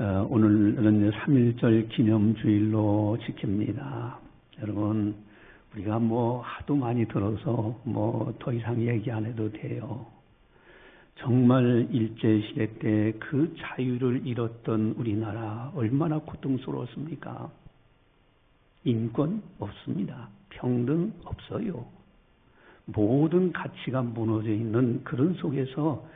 오늘은 3.1절 기념주일로 지킵니다. 여러분, 우리가 하도 많이 들어서 더 이상 얘기 안 해도 돼요. 정말 일제시대 때 그 자유를 잃었던 우리나라 얼마나 고통스러웠습니까? 인권 없습니다. 평등 없어요. 모든 가치가 무너져 있는 그런 속에서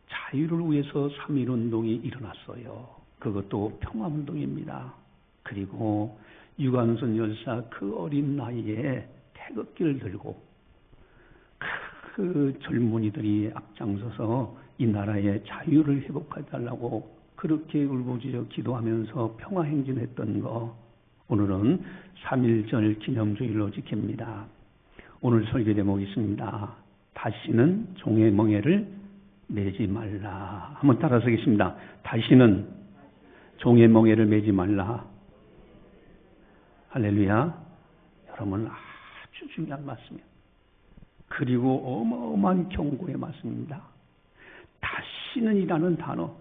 자유를 위해서 3.1운동이 일어났어요. 그것도 평화운동입니다. 그리고 유관순 열사 그 어린 나이에 태극기를 들고 그 젊은이들이 앞장서서 이 나라의 자유를 회복해달라고 그렇게 울부짖어 기도하면서 평화행진했던 거, 오늘은 3.1절 기념주일로 지킵니다. 오늘 설교 제목이 있습니다. 다시는 종의 멍에를 매지 말라. 한번 따라서 하겠습니다. 다시는 종의 멍에를 매지 말라. 할렐루야. 여러분, 아주 중요한 말씀이에요. 그리고 어마어마한 경고의 말씀입니다. 다시는 이라는 단어.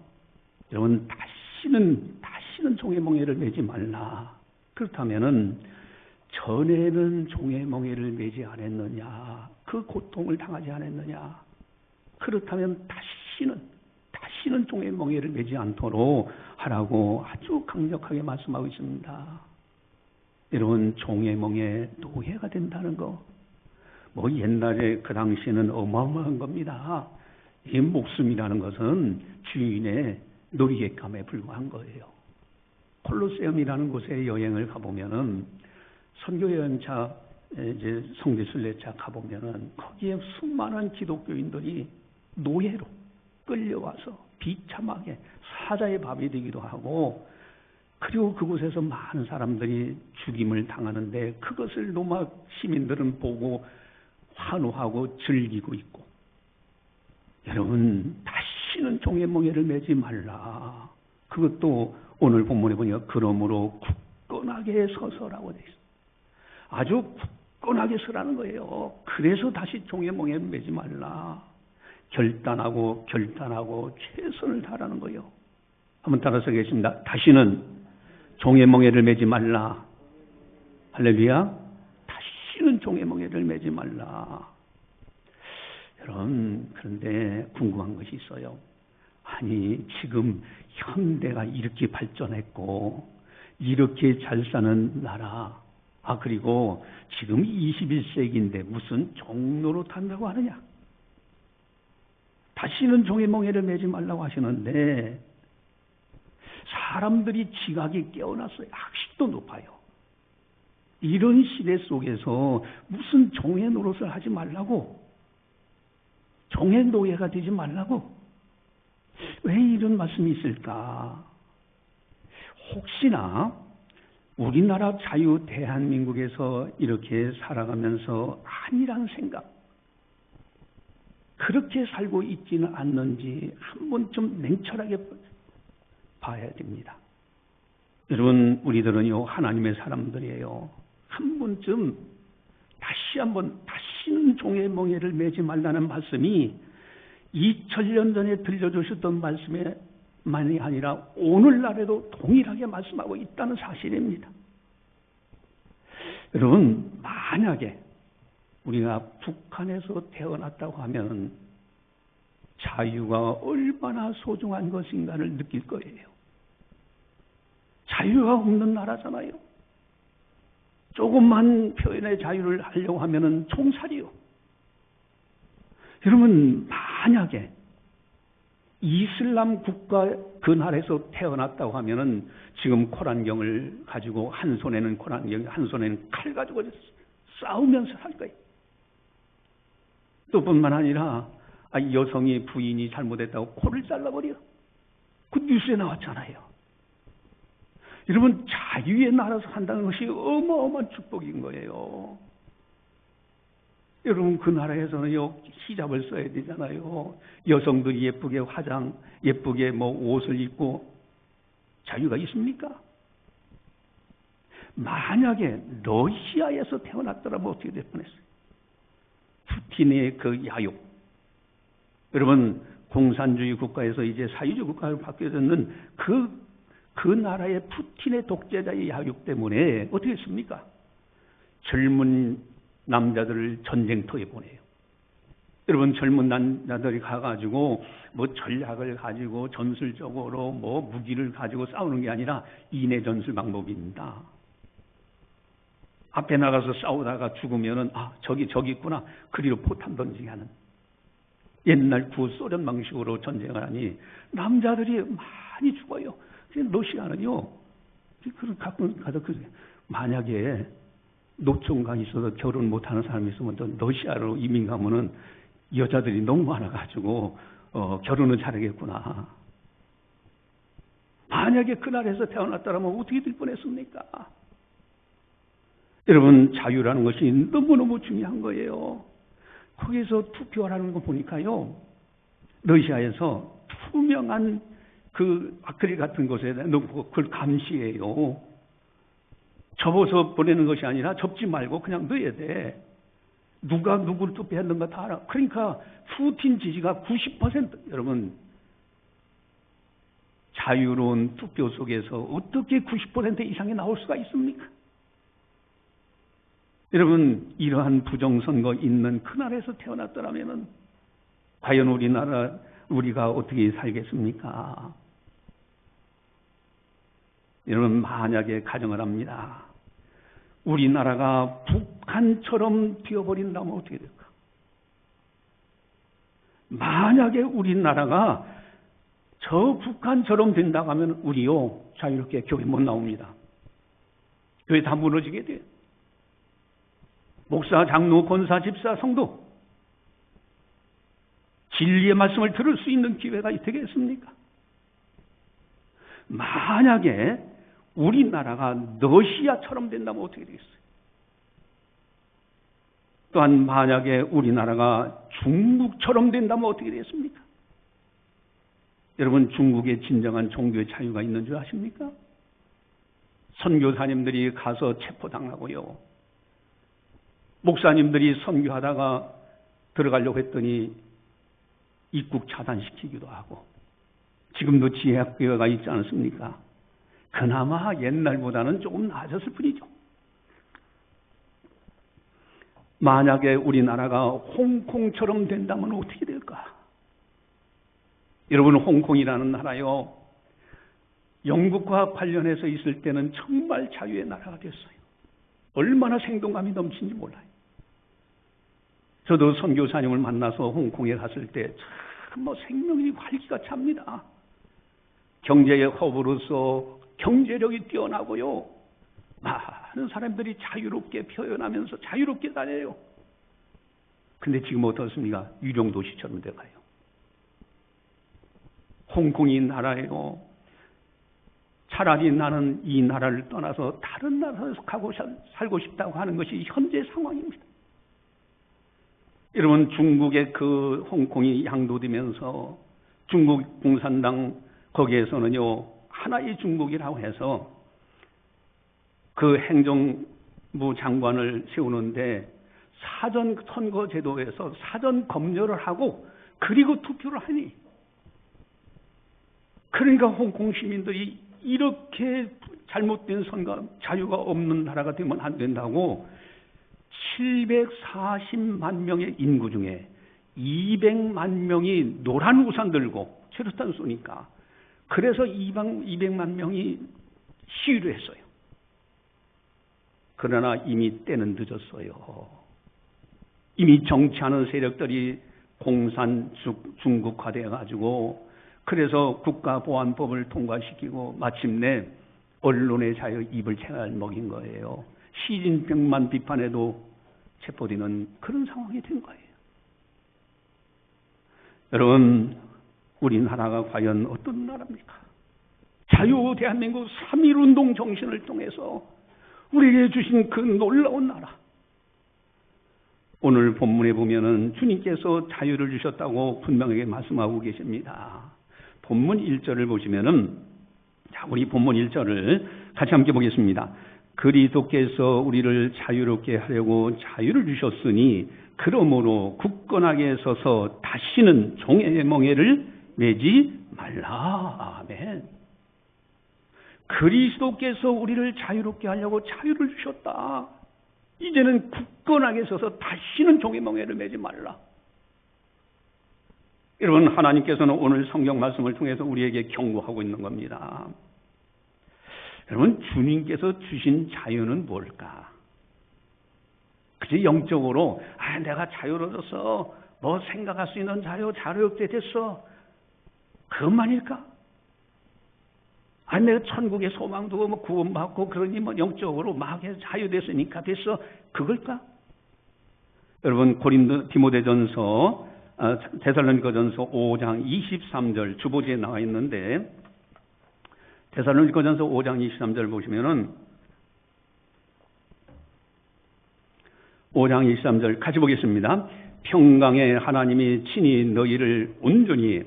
여러분, 다시는 종의 멍에를 매지 말라. 그렇다면은 전에는 종의 멍에를 매지 않았느냐? 그 고통을 당하지 않았느냐? 그렇다면 다시는 종의 멍에를 매지 않도록 하라고 아주 강력하게 말씀하고 있습니다. 여러분, 종의 멍에 노예가 된다는 거, 옛날에 그 당시에는 어마어마한 겁니다. 이 목숨이라는 것은 주인의 놀이객감에 불과한 거예요. 콜로세움이라는 곳에 여행을 가보면은, 선교여행차, 성지순례차 가보면은, 거기에 수많은 기독교인들이 노예로 끌려와서 비참하게 사자의 밥이 되기도 하고, 그리고 그곳에서 많은 사람들이 죽임을 당하는데 그것을 로마 시민들은 보고 환호하고 즐기고 있고, 여러분, 다시는 종의 멍에를 매지 말라. 그것도 오늘 본문에 보니까 그러므로 굳건하게 서서라고 되어 있어요. 아주 굳건하게 서라는 거예요. 그래서 다시 종의 멍에를 매지 말라. 결단하고 최선을 다하라는 거예요. 한번 따라서 하겠습니다. 다시는 종의 멍에를 매지 말라. 할렐루야. 다시는 종의 멍에를 매지 말라. 여러분, 그런데 궁금한 것이 있어요. 아니, 지금 현대가 이렇게 발전했고 이렇게 잘 사는 나라, 그리고 지금 21세기인데 무슨 종노릇 한다고 하느냐? 다시는 종의 멍에를 매지 말라고 하시는데 사람들이 지각이 깨어났어요. 학식도 높아요. 이런 시대 속에서 무슨 종의 노릇을 하지 말라고, 종의 노예가 되지 말라고, 왜 이런 말씀이 있을까? 혹시나 우리나라 자유 대한민국에서 이렇게 살아가면서 아니란 생각, 그렇게 살고 있지는 않는지 한번 좀 냉철하게 봐야 됩니다. 여러분, 우리들은요, 하나님의 사람들이에요. 한 번쯤 다시는 종의 멍에를 매지 말라는 말씀이 2000년 전에 들려주셨던 말씀만이 아니라 오늘날에도 동일하게 말씀하고 있다는 사실입니다. 여러분, 만약에 우리가 북한에서 태어났다고 하면 자유가 얼마나 소중한 것인가를 느낄 거예요. 자유가 없는 나라잖아요. 조금만 표현의 자유를 하려고 하면은 총살이요. 여러분, 만약에 이슬람 국가 그 나라에서 태어났다고 하면은 지금 코란경을 가지고 한 손에는 코란경, 한 손에는 칼 가지고 싸우면서 살 거예요. 또 뿐만 아니라 여성이 부인이 잘못했다고 코를 잘라버려. 그 뉴스에 나왔잖아요. 여러분, 자유의 나라에서 산다는 것이 어마어마한 축복인 거예요. 여러분, 그 나라에서는요, 히잡을 써야 되잖아요. 여성들이 예쁘게 예쁘게 옷을 입고 자유가 있습니까? 만약에 러시아에서 태어났더라면 어떻게 될 뻔했어요? 푸틴의 그 야욕. 여러분, 공산주의 국가에서 이제 사회주의 국가로 바뀌어졌는 그 나라의 푸틴의 독재자의 야육 때문에 어떻게 했습니까? 젊은 남자들을 전쟁터에 보내요. 여러분, 젊은 남자들이 가가지고 뭐 전략을 가지고 전술적으로 뭐 무기를 가지고 싸우는 게 아니라 인해 전술 방법입니다. 앞에 나가서 싸우다가 죽으면은 저기 있구나, 그리로 포탄 던지게 하는 옛날 구소련 방식으로 전쟁을 하니 남자들이 많이 죽어요. 러시아는요, 가끔 만약에 노총각 있어서 결혼 못하는 사람이 있으면 또 러시아로 이민 가면은 여자들이 너무 많아가지고 결혼은 잘하겠구나. 만약에 그 나라에서 태어났다면 어떻게 될 뻔했습니까? 여러분, 자유라는 것이 너무너무 중요한 거예요. 거기서 투표하라는 거 보니까요, 러시아에서 투명한 그 아크릴 같은 곳에 넣고 그걸 감시해요. 접어서 보내는 것이 아니라 접지 말고 그냥 넣어야 돼. 누가 누구를 투표했는가 다 알아. 그러니까 푸틴 지지가 90%. 여러분, 자유로운 투표 속에서 어떻게 90% 이상이 나올 수가 있습니까? 여러분, 이러한 부정선거 있는 그 나라에서 태어났더라면 과연 우리가 어떻게 살겠습니까? 여러분, 만약에 가정을 합니다. 우리나라가 북한처럼 되어버린다면 어떻게 될까? 만약에 우리나라가 저 북한처럼 된다고 하면 우리요, 자유롭게 교회 못 나옵니다. 교회 다 무너지게 돼요. 목사, 장로, 권사, 집사, 성도, 진리의 말씀을 들을 수 있는 기회가 되겠습니까? 만약에 우리나라가 러시아처럼 된다면 어떻게 되겠어요? 또한 만약에 우리나라가 중국처럼 된다면 어떻게 되겠습니까? 여러분, 중국에 진정한 종교의 자유가 있는 줄 아십니까? 선교사님들이 가서 체포당하고요. 목사님들이 선교하다가 들어가려고 했더니 입국 차단시키기도 하고, 지금도 지혜학교가 있지 않습니까? 그나마 옛날보다는 조금 나아졌을 뿐이죠. 만약에 우리나라가 홍콩처럼 된다면 어떻게 될까? 여러분, 홍콩이라는 나라요, 영국과 관련해서 있을 때는 정말 자유의 나라가 됐어요. 얼마나 생동감이 넘치는지 몰라요. 저도 선교사님을 만나서 홍콩에 갔을 때 참 생명이 활기가 찹니다. 경제의 허브로서 경제력이 뛰어나고요, 많은 사람들이 자유롭게 표현하면서 자유롭게 다녀요. 근데 지금 어떻습니까? 유령도시처럼 돼가요. 홍콩이 나라예요. 차라리 나는 이 나라를 떠나서 다른 나라에서 살고 싶다고 하는 것이 현재 상황입니다. 여러분, 중국의 그 홍콩이 양도되면서 중국 공산당 거기에서는요, 하나의 중국이라고 해서 그 행정부 장관을 세우는데 사전 선거 제도에서 사전 검열을 하고 그리고 투표를 하니, 그러니까 홍콩 시민들이 이렇게 잘못된 선거, 자유가 없는 나라가 되면 안 된다고 740만 명의 인구 중에 200만 명이 노란 우산 들고 최루탄 쏘니까, 그래서 200만 명이 시위를 했어요. 그러나 이미 때는 늦었어요. 이미 정치하는 세력들이 공산 중국화되어 가지고, 그래서 국가보안법을 통과시키고 마침내 언론의 자유 입을 채갈 먹인 거예요. 시진핑만 비판해도 체포되는 그런 상황이 된 거예요. 여러분, 우리나라가 과연 어떤 나라입니까? 자유 대한민국 3.1운동 정신을 통해서 우리에게 주신 그 놀라운 나라. 오늘 본문에 보면은 주님께서 자유를 주셨다고 분명하게 말씀하고 계십니다. 본문 1절을 보시면은, 자, 우리 본문 1절을 같이 함께 보겠습니다. 그리스도께서 우리를 자유롭게 하려고 자유를 주셨으니 그러므로 굳건하게 서서 다시는 종의 멍에를 매지 말라. 아멘. 그리스도께서 우리를 자유롭게 하려고 자유를 주셨다. 이제는 굳건하게 서서 다시는 종의 멍에를 매지 말라. 여러분, 하나님께서는 오늘 성경 말씀을 통해서 우리에게 경고하고 있는 겁니다. 여러분, 주님께서 주신 자유는 뭘까? 그저 영적으로 내가 자유로워서 뭐 생각할 수 있는 자유롭게 됐어. 그것만일까? 내가 천국에 소망 두고 뭐 구원받고 그러니 뭐 영적으로 막 자유됐으니까 됐어. 그걸까? 여러분, 데살로니가전서 5장 23절 주보지에 나와 있는데, 데살로니가전서 5장 23절 보시면은 5장 23절 같이 보겠습니다. 평강의 하나님이 친히 너희를 온전히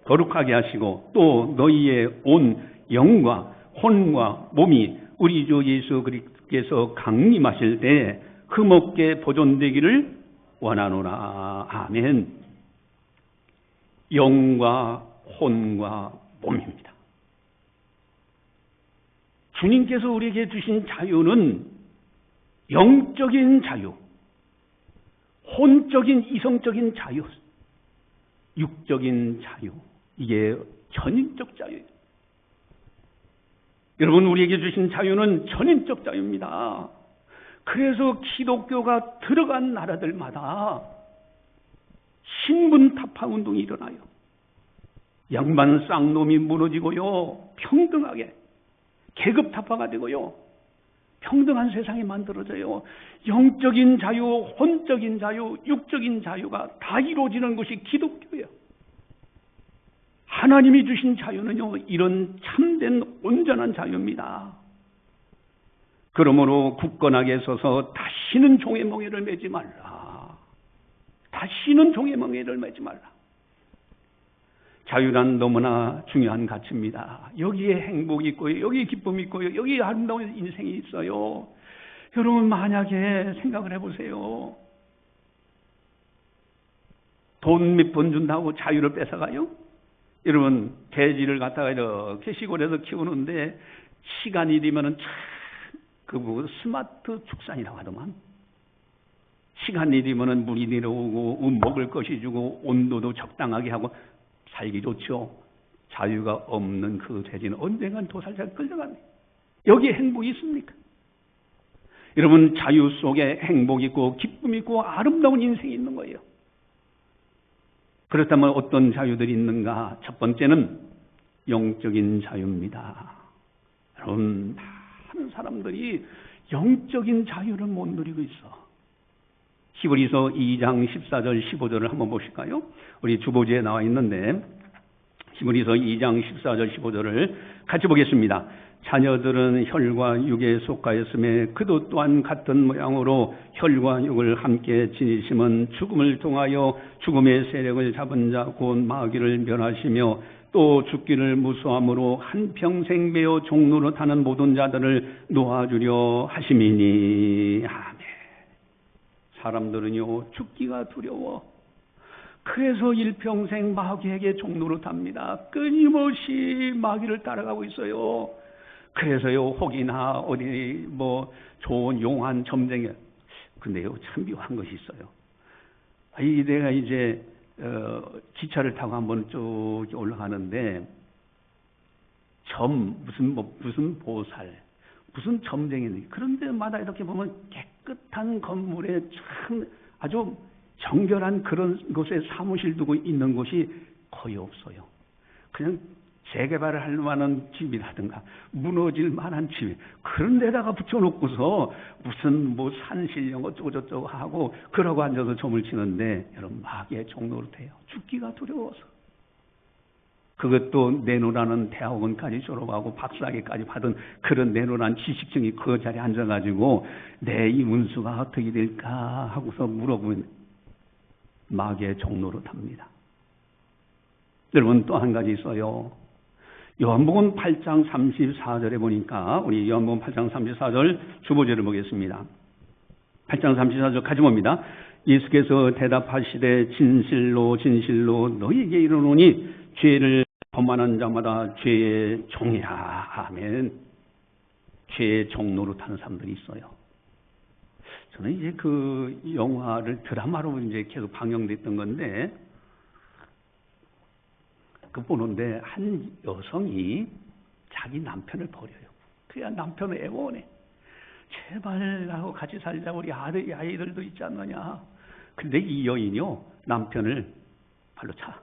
거룩하게 하시고 또 너희의 온 영과 혼과 몸이 우리 주 예수 그리스도께서 강림하실 때 흠없게 보존되기를 원하노라. 아멘. 영과 혼과 몸입니다. 주님께서 우리에게 주신 자유는 영적인 자유, 혼적인 이성적인 자유, 육적인 자유, 이게 전인적 자유예요. 여러분, 우리에게 주신 자유는 전인적 자유입니다. 그래서 기독교가 들어간 나라들마다 신분 타파 운동이 일어나요. 양반 쌍놈이 무너지고요, 평등하게 계급 타파가 되고요, 평등한 세상이 만들어져요. 영적인 자유, 혼적인 자유, 육적인 자유가 다 이루어지는 것이 기독교예요. 하나님이 주신 자유는요, 이런 참된 온전한 자유입니다. 그러므로 굳건하게 서서 다시는 종의 멍에를 매지 말라. 다시는 종의 멍에를 매지 말라. 자유란 너무나 중요한 가치입니다. 여기에 행복이 있고요, 여기에 기쁨이 있고요, 여기에 아름다운 인생이 있어요. 여러분, 만약에 생각을 해보세요. 돈 몇 번 준다고 자유를 뺏어가요? 여러분, 돼지를 갖다가 이렇게 시골에서 키우는데 시간이 되면은 스마트 축산이라고 하더만. 시간이 되면은 물이 내려오고 먹을 것이 주고 온도도 적당하게 하고 살기 좋죠. 자유가 없는 그 돼지는 언젠간 도살자가 끌려갑니다. 여기에 행복이 있습니까? 여러분, 자유 속에 행복이 있고 기쁨이 있고 아름다운 인생이 있는 거예요. 그렇다면 어떤 자유들이 있는가? 첫 번째는 영적인 자유입니다. 여러분, 많은 사람들이 영적인 자유를 못 누리고 있어. 히브리서 2장 14절 15절을 한번 보실까요? 우리 주보지에 나와 있는데 히브리서 2장 14절 15절을 같이 보겠습니다. 자녀들은 혈과 육에 속하였음에 그도 또한 같은 모양으로 혈과 육을 함께 지니심은 죽음을 통하여 죽음의 세력을 잡은 자 곧 마귀를 멸하시며 또 죽기를 무수함으로 한평생 매어 종로로 타는 모든 자들을 놓아주려 하심이니. 아멘. 사람들은요, 죽기가 두려워. 그래서 일평생 마귀에게 종로로 탑니다. 끊임없이 마귀를 따라가고 있어요. 그래서요, 혹이나 어디 뭐 좋은 용한 점쟁이. 근데요, 참 묘한 것이 있어요. 내가 이제 기차를 타고 한번 쭉 올라가는데 무슨 보살, 무슨 점쟁이, 그런 데마다 이렇게 보면 깨끗한 건물에 참 아주 정결한 그런 곳에 사무실 두고 있는 곳이 거의 없어요. 그냥 재개발을 할 만한 집이라든가 무너질 만한 집, 그런 데다가 붙여놓고서 무슨 뭐 산신령 어쩌고저쩌고 하고 그러고 앉아서 점을 치는데, 여러분, 마귀의 종로로 돼요. 죽기가 두려워서. 그것도 내노라는 대학원까지 졸업하고 박사학위까지 받은 그런 내노란 지식층이 그 자리에 앉아가지고 내 이 운수가 어떻게 될까 하고서 물어보면 마귀의 종로로 탑니다. 여러분, 또 한 가지 있어요. 요한복음 8장 34절에 보니까, 우리 요한복음 8장 34절 주보절을 보겠습니다. 8장 34절 같이 봅니다. 예수께서 대답하시되 진실로 진실로 너희에게 이르노니 죄를 범하는 자마다 죄의 종이라. 아멘. 죄의 종 노릇하는 사람들이 있어요. 저는 이제 그 영화를 드라마로 이제 계속 방영됐던 건데, 그 보는데 한 여성이 자기 남편을 버려요. 그냥 남편을 애원해. 제발 나하고 같이 살자. 우리 아이들도 있지 않느냐. 근데 이 여인이요, 남편을 발로 차.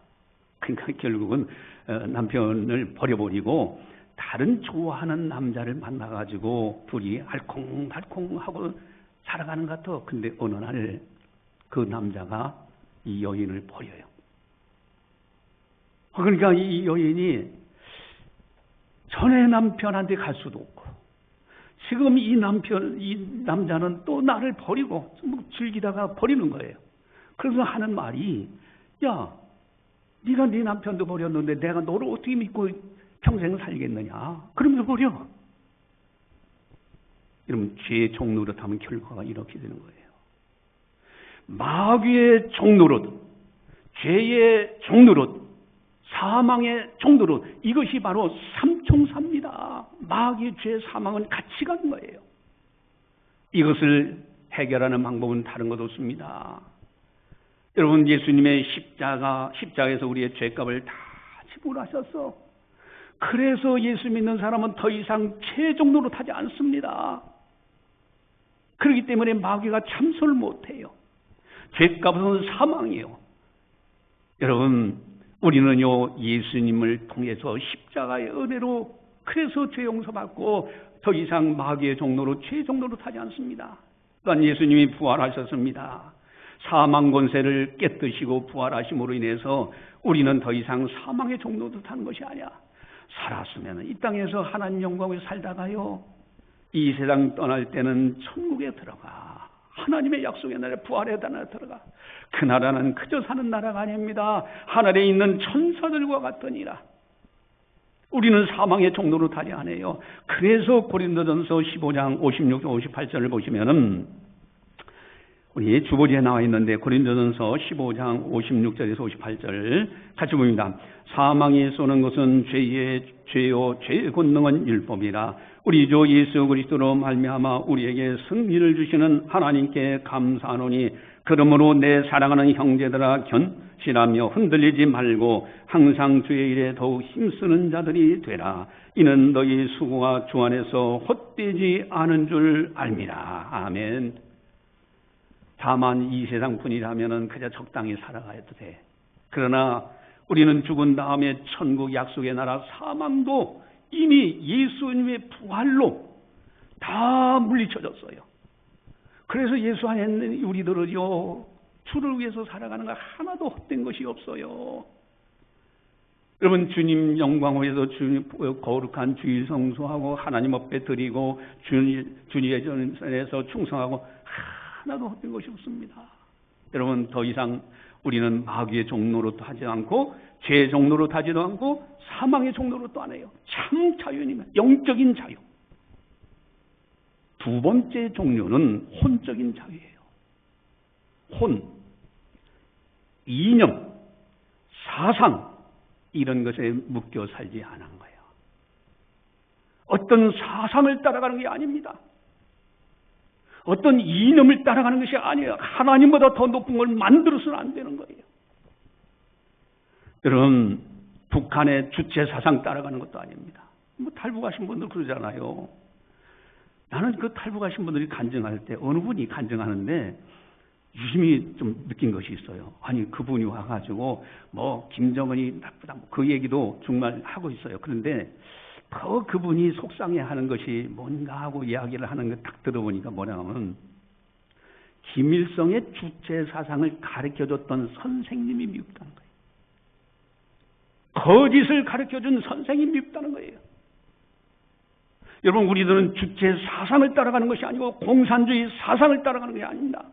그러니까 결국은 남편을 버려버리고 다른 좋아하는 남자를 만나가지고 둘이 알콩달콩하고 살아가는 것 같아. 근데 어느 날 그 남자가 이 여인을 버려요. 그러니까 이 여인이 전에 남편한테 갈 수도 없고, 지금 이 남자는 또 나를 버리고 즐기다가 버리는 거예요. 그래서 하는 말이, 야, 네가 네 남편도 버렸는데 내가 너를 어떻게 믿고 평생 살겠느냐. 그러면서 버려. 여러분, 죄의 종노릇하면 결과가 이렇게 되는 거예요. 마귀의 종노릇, 죄의 종노릇, 사망의 종노릇, 이것이 바로 삼총사입니다. 마귀의 죄, 사망은 같이 가는 거예요. 이것을 해결하는 방법은 다른 것 없습니다. 여러분, 예수님의 십자가에서 우리의 죄값을 다 지불하셨어. 그래서 예수 믿는 사람은 더 이상 죄 종노릇 하지 않습니다. 그렇기 때문에 마귀가 참선을 못해요. 죄값은 사망이에요. 여러분, 우리는요, 예수님을 통해서 십자가의 은혜로 그래서 죄 용서받고 더 이상 마귀의 종노릇, 죄 종노릇 하지 않습니다. 또한 예수님이 부활하셨습니다. 사망 권세를 깨뜨리시고 부활하심으로 인해서 우리는 더 이상 사망의 종노릇 하는 것이 아니야. 살았으면 이 땅에서 하나님 영광을 살다가요, 이 세상 떠날 때는 천국에 들어가. 하나님의 약속의 나라에, 부활의 나라에 들어가. 그 나라는 그저 사는 나라가 아닙니다. 하늘에 있는 천사들과 같으니라. 우리는 사망의 종노릇 하지 않아요. 그래서 고린도전서 15장 56절 58절을 보시면은, 우리 주보지에 나와 있는데 고린도전서 15장 56절에서 58절 같이 봅니다. 사망이 쏘는 것은 죄요 죄의 권능은 율법이라. 우리 주 예수 그리스도로 말미암아 우리에게 승리를 주시는 하나님께 감사하노니, 그러므로 내 사랑하는 형제들아 견실하며 흔들리지 말고 항상 주의 일에 더욱 힘쓰는 자들이 되라. 이는 너희 수고가 주 안에서 헛되지 않은 줄 알미라. 아멘. 다만 이 세상뿐이라면 그저 적당히 살아가야 돼. 그러나 우리는 죽은 다음에 천국 약속의 나라 사망도 이미 예수님의 부활로 다 물리쳐졌어요. 그래서 예수 안에 있는 우리들은요, 주를 위해서 살아가는 거 하나도 헛된 것이 없어요. 여러분, 주님 영광을 주님 거룩한 주일 성수하고 하나님 앞에 드리고 주님의 전에서 충성하고 하나도 헛된 것이 없습니다. 여러분, 더 이상 우리는 마귀의 종노릇도 하지 않고 죄의 종노릇도 하지도 않고 사망의 종노릇도 안 해요. 참 자유입니다. 영적인 자유. 두 번째 종류는 혼적인 자유예요. 혼, 이념, 사상, 이런 것에 묶여 살지 않은 거예요. 어떤 사상을 따라가는 게 아닙니다. 어떤 이념을 따라가는 것이 아니에요. 하나님보다 더 높은 걸 만들어서는 안 되는 거예요. 여러분, 북한의 주체 사상 따라가는 것도 아닙니다. 탈북하신 분들 그러잖아요. 나는 그 탈북하신 분들이 간증할 때 어느 분이 간증하는데 유심히 좀 느낀 것이 있어요. 아니, 그분이 와가지고 김정은이 나쁘다 그 얘기도 정말 하고 있어요. 그런데 더 그분이 속상해하는 것이 뭔가 하고 이야기를 하는 거 딱 들어보니까 뭐냐면, 김일성의 주체 사상을 가르쳐줬던 선생님이 미흡다는 거예요. 거짓을 가르쳐준 선생님이 미흡다는 거예요. 여러분, 우리들은 주체 사상을 따라가는 것이 아니고 공산주의 사상을 따라가는 것이 아닙니다.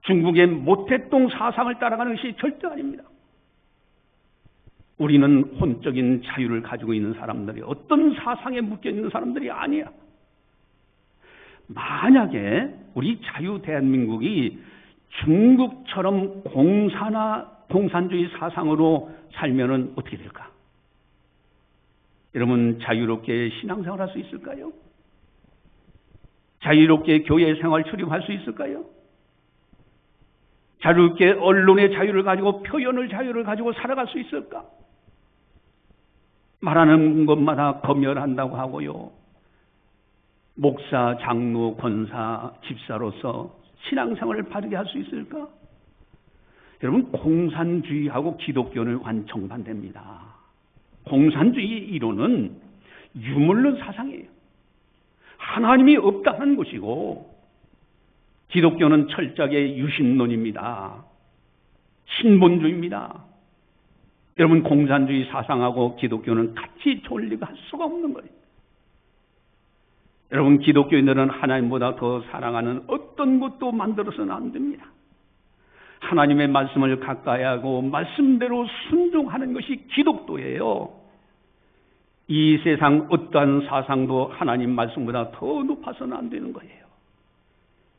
중국의 모택동 사상을 따라가는 것이 절대 아닙니다. 우리는 혼적인 자유를 가지고 있는 사람들이, 어떤 사상에 묶여 있는 사람들이 아니야. 만약에 우리 자유 대한민국이 중국처럼 공산주의 사상으로 살면은 어떻게 될까? 여러분, 자유롭게 신앙생활할 수 있을까요? 자유롭게 교회 생활 출입할 수 있을까요? 자유롭게 언론의 자유를 가지고 표현의 자유를 가지고 살아갈 수 있을까? 말하는 것마다 검열한다고 하고요. 목사, 장로, 권사, 집사로서 신앙생활을 바르게 할 수 있을까? 여러분, 공산주의하고 기독교는 완정반대입니다. 공산주의 이론은 유물론 사상이에요. 하나님이 없다는 것이고, 기독교는 철저하게 유신론입니다. 신본주의입니다. 여러분, 공산주의 사상하고 기독교는 같이 존립할 수가 없는 거예요. 여러분, 기독교인들은 하나님보다 더 사랑하는 어떤 것도 만들어서는 안 됩니다. 하나님의 말씀을 가까이 하고 말씀대로 순종하는 것이 기독교예요. 이 세상 어떠한 사상도 하나님 말씀보다 더 높아서는 안 되는 거예요.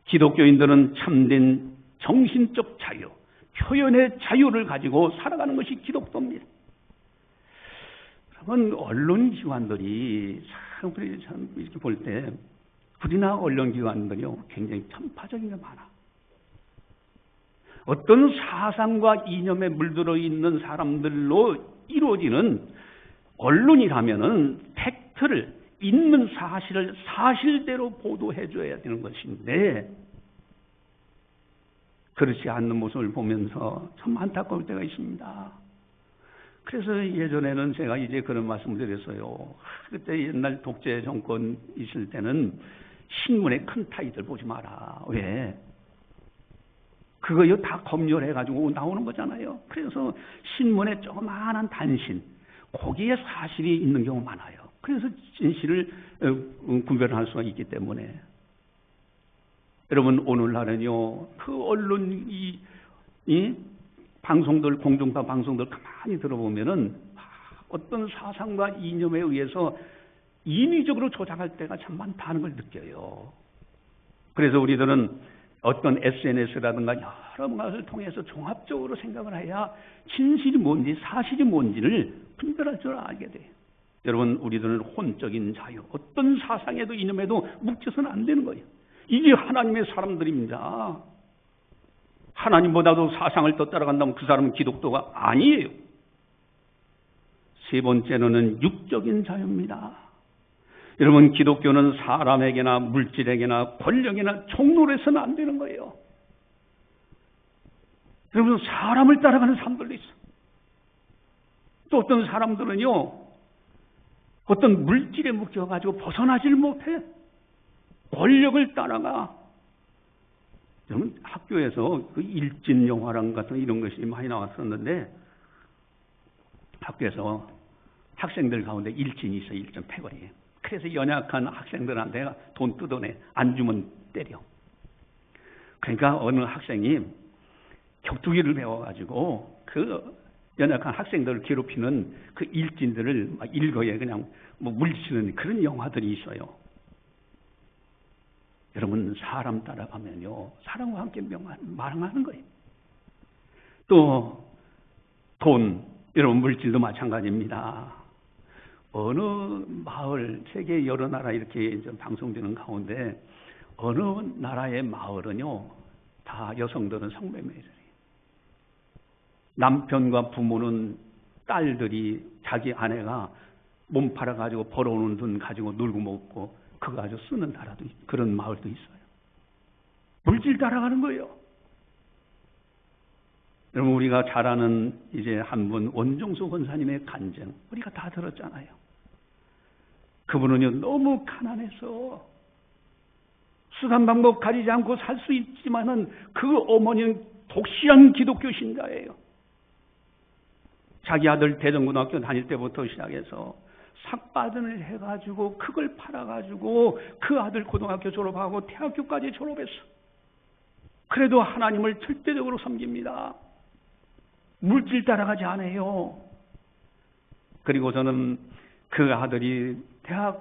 기독교인들은 참된 정신적 자유, 표현의 자유를 가지고 살아가는 것이 기독교입니다. 여러분, 언론기관들이 참 이렇게 볼 때 우리나라 언론기관들이요 굉장히 편파적인 게 많아. 어떤 사상과 이념에 물들어 있는 사람들로 이루어지는 언론이라면은 팩트를, 있는 사실을 사실대로 보도해 줘야 되는 것인데 그렇지 않는 모습을 보면서 참 안타까울 때가 있습니다. 그래서 예전에는 제가 이제 그런 말씀을 드렸어요. 그때 옛날 독재 정권 있을 때는 신문에 큰 타이틀 보지 마라. 왜? 그거요 다 검열해가지고 나오는 거잖아요. 그래서 신문에 조그마한 단신, 거기에 사실이 있는 경우 많아요. 그래서 진실을 구별할 수가 있기 때문에. 여러분, 오늘날은요, 그 언론, 이 방송들, 공중파 방송들 가만히 들어보면은 어떤 사상과 이념에 의해서 인위적으로 조작할 때가 참 많다는 걸 느껴요. 그래서 우리들은 어떤 SNS라든가 여러 것을 통해서 종합적으로 생각을 해야 진실이 뭔지 사실이 뭔지를 분별할 줄 알게 돼요. 여러분, 우리들은 혼적인 자유, 어떤 사상에도 이념에도 묵혀서는 안 되는 거예요. 이게 하나님의 사람들입니다. 하나님보다도 사상을 더 따라간다면 그 사람은 기독교가 아니에요. 세 번째로는 육적인 자유입니다. 여러분, 기독교는 사람에게나 물질에게나 권력에나 종로를 해서는 안 되는 거예요. 여러분, 사람을 따라가는 사람들도 있어. 또 어떤 사람들은요, 어떤 물질에 묶여가지고 벗어나질 못해. 권력을 따라가. 여러분, 학교에서 그 일진 영화랑 같은 이런 것이 많이 나왔었는데, 학교에서 학생들 가운데 일진이 있어, 일진 패거리에. 그래서 연약한 학생들한테 돈 뜯어내. 안 주면 때려. 그러니까 어느 학생이 격투기를 배워가지고 그 연약한 학생들을 괴롭히는 그 일진들을 막 일거에 그냥 물리치는 그런 영화들이 있어요. 여러분, 사람 따라가면요, 사람과 함께 망하는 거예요. 또 돈, 여러분, 물질도 마찬가지입니다. 어느 마을, 세계 여러 나라 이렇게 방송되는 가운데 어느 나라의 마을은요, 다 여성들은 성매매자예요. 남편과 부모는 딸들이 자기 아내가 몸 팔아가지고 벌어오는 돈 가지고 놀고 먹고 그거 가지고 쓰는 나라도 그런 마을도 있어요. 물질 따라가는 거예요. 여러분, 우리가 잘 아는 이제 한 분 원종수 권사님의 간증 우리가 다 들었잖아요. 그분은요 너무 가난해서 수단 방법 가리지 않고 살 수 있지만은 그 어머니는 독실한 기독교 신자예요. 자기 아들 대전고등학교 다닐 때부터 시작해서 삭바든을 해가지고 그걸 팔아가지고 그 아들 고등학교 졸업하고 대학교까지 졸업했어. 그래도 하나님을 절대적으로 섬깁니다. 물질 따라가지 않아요. 그리고 저는 그 아들이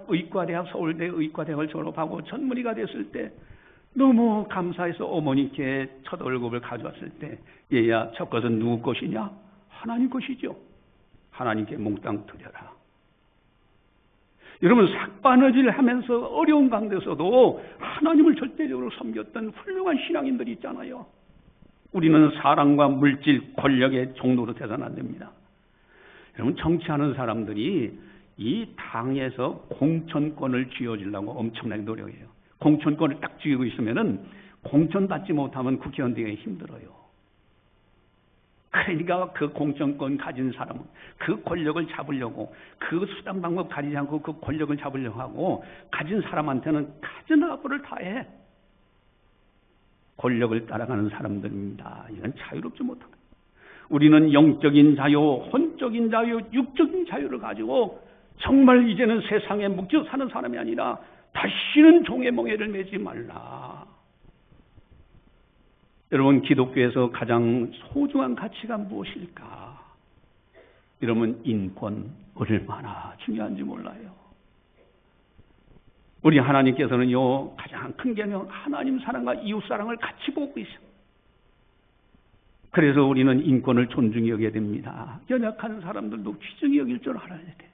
의과대학 서울대 의과대학을 졸업하고 전문의가 됐을 때 너무 감사해서 어머니께 첫 월급을 가져왔을 때 얘야 첫 것은 누구 것이냐? 하나님 것이죠. 하나님께 몽땅 드려라. 여러분 삭바느질 하면서 어려운 가운데서도 하나님을 절대적으로 섬겼던 훌륭한 신앙인들이 있잖아요. 우리는 사랑과 물질, 권력의 종로로 돼서는 안 됩니다. 여러분 정치하는 사람들이 이 당에서 공천권을 쥐어주려고 엄청나게 노력해요. 공천권을 딱 쥐고 있으면은 공천 받지 못하면 국회의원 되기 힘들어요. 그러니까 그 공천권 가진 사람은 그 권력을 잡으려고 그 수단 방법 가리지 않고 그 권력을 잡으려고 하고 가진 사람한테는 가진 악보를 다해. 권력을 따라가는 사람들입니다. 이건 자유롭지 못합니다. 우리는 영적인 자유, 혼적인 자유, 육적인 자유를 가지고 정말 이제는 세상에 묵혀 사는 사람이 아니라 다시는 종의 멍에를 매지 말라. 여러분 기독교에서 가장 소중한 가치가 무엇일까? 여러분 인권 얼마나 중요한지 몰라요. 우리 하나님께서는요 가장 큰 개념 하나님 사랑과 이웃 사랑을 같이 보고 있어요. 그래서 우리는 인권을 존중히 여겨야 됩니다. 연약한 사람들도 귀중히 여길 줄 알아야 돼.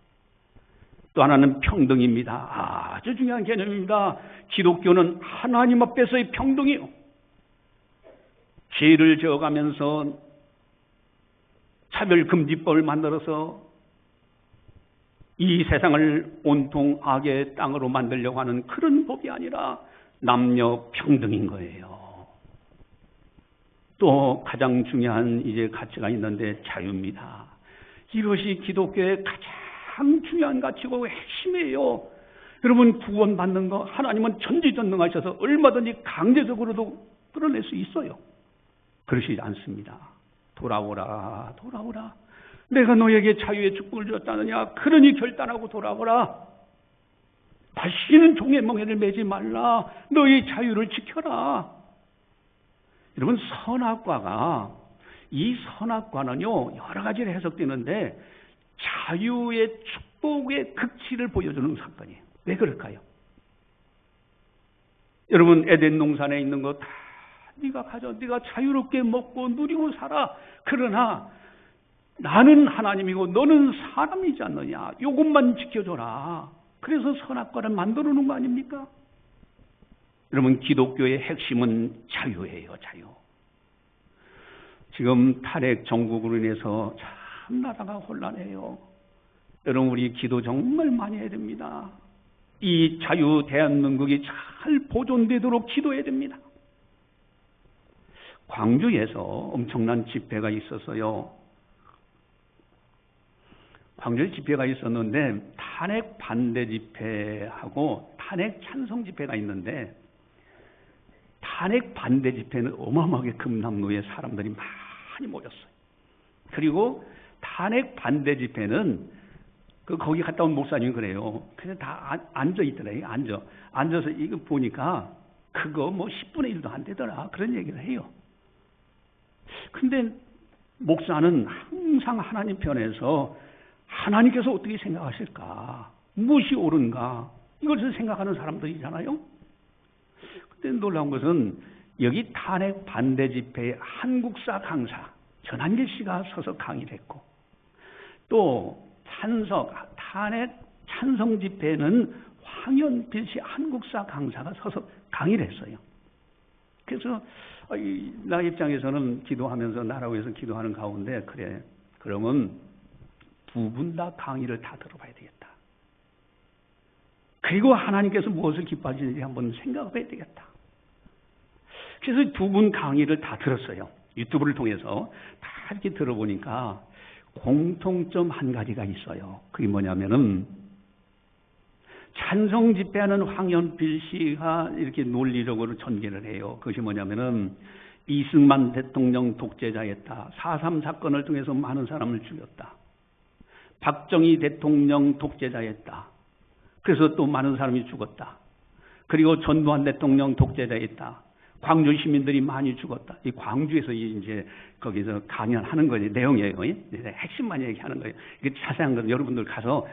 또 하나는 평등입니다. 아주 중요한 개념입니다. 기독교는 하나님 앞에서의 평등이요. 죄를 지어가면서 차별금지법을 만들어서 이 세상을 온통 악의 땅으로 만들려고 하는 그런 법이 아니라 남녀 평등인 거예요. 또 가장 중요한 이제 가치가 있는데 자유입니다. 이것이 기독교의 가장 중요한 가치고 핵심이에요. 여러분 구원받는 거 하나님은 전지전능하셔서 얼마든지 강제적으로도 끌어낼 수 있어요. 그러시지 않습니다. 돌아오라 돌아오라. 내가 너에게 자유의 축복을 주었다느냐. 그러니 결단하고 돌아오라. 다시는 종의 멍에를 매지 말라. 너의 자유를 지켜라. 여러분 선악과가 이 선악과는요 여러 가지로 해석되는데 자유의 축복의 극치를 보여주는 사건이에요. 왜 그럴까요? 여러분 에덴 동산에 있는 거 다 네가 가져. 네가 자유롭게 먹고 누리고 살아. 그러나 나는 하나님이고 너는 사람이지 않느냐. 이것만 지켜줘라. 그래서 선악과를 만들어 놓은 거 아닙니까? 여러분 기독교의 핵심은 자유예요. 자유. 지금 탈핵 정국으로 인해서 참 나라가 혼란해요. 여러분 우리 기도 정말 많이 해야 됩니다. 이 자유 대한민국이 잘 보존되도록 기도해야 됩니다. 광주에서 엄청난 집회가 있어서요. 광주에 집회가 있었는데 탄핵 반대 집회하고 탄핵 찬성 집회가 있는데 탄핵 반대 집회는 어마어마하게 금남로에 사람들이 많이 모였어요. 그리고 탄핵 반대 집회는 거기 갔다 온 목사님이 그래요. 그냥 다 앉아 있더래요. 앉아서 이거 보니까 그거 뭐 10분의 1도 안 되더라. 그런 얘기를 해요. 근데 목사는 항상 하나님 편에서 하나님께서 어떻게 생각하실까? 무엇이 옳은가? 이것을 생각하는 사람들이잖아요. 근데 놀라운 것은 여기 탄핵 반대 집회의 한국사 강사 전한길 씨가 서서 강의를 했고 또 탄핵 찬성 집회는 황현필 씨 한국사 강사가 서서 강의를 했어요. 그래서 나 입장에서는 기도하면서 나라를 위해서 기도하는 가운데 그래 그러면 두 분 다 강의를 다 들어봐야 되겠다. 그리고 하나님께서 무엇을 기뻐하시는지 한번 생각해봐야 되겠다. 그래서 두 분 강의를 다 들었어요. 유튜브를 통해서 다 이렇게 들어보니까 공통점 한 가지가 있어요. 그게 뭐냐면은 찬성 집회하는 황현필 씨가 이렇게 논리적으로 전개를 해요. 그것이 뭐냐면은 이승만 대통령 독재자였다. 4.3 사건을 통해서 많은 사람을 죽였다. 박정희 대통령 독재자였다. 그래서 또 많은 사람이 죽었다. 그리고 전두환 대통령 독재자였다. 광주 시민들이 많이 죽었다. 이 광주에서 이제 거기서 강연하는 거지 내용이에요. 핵심만 얘기하는 거예요. 이게 자세한 건 여러분들 가서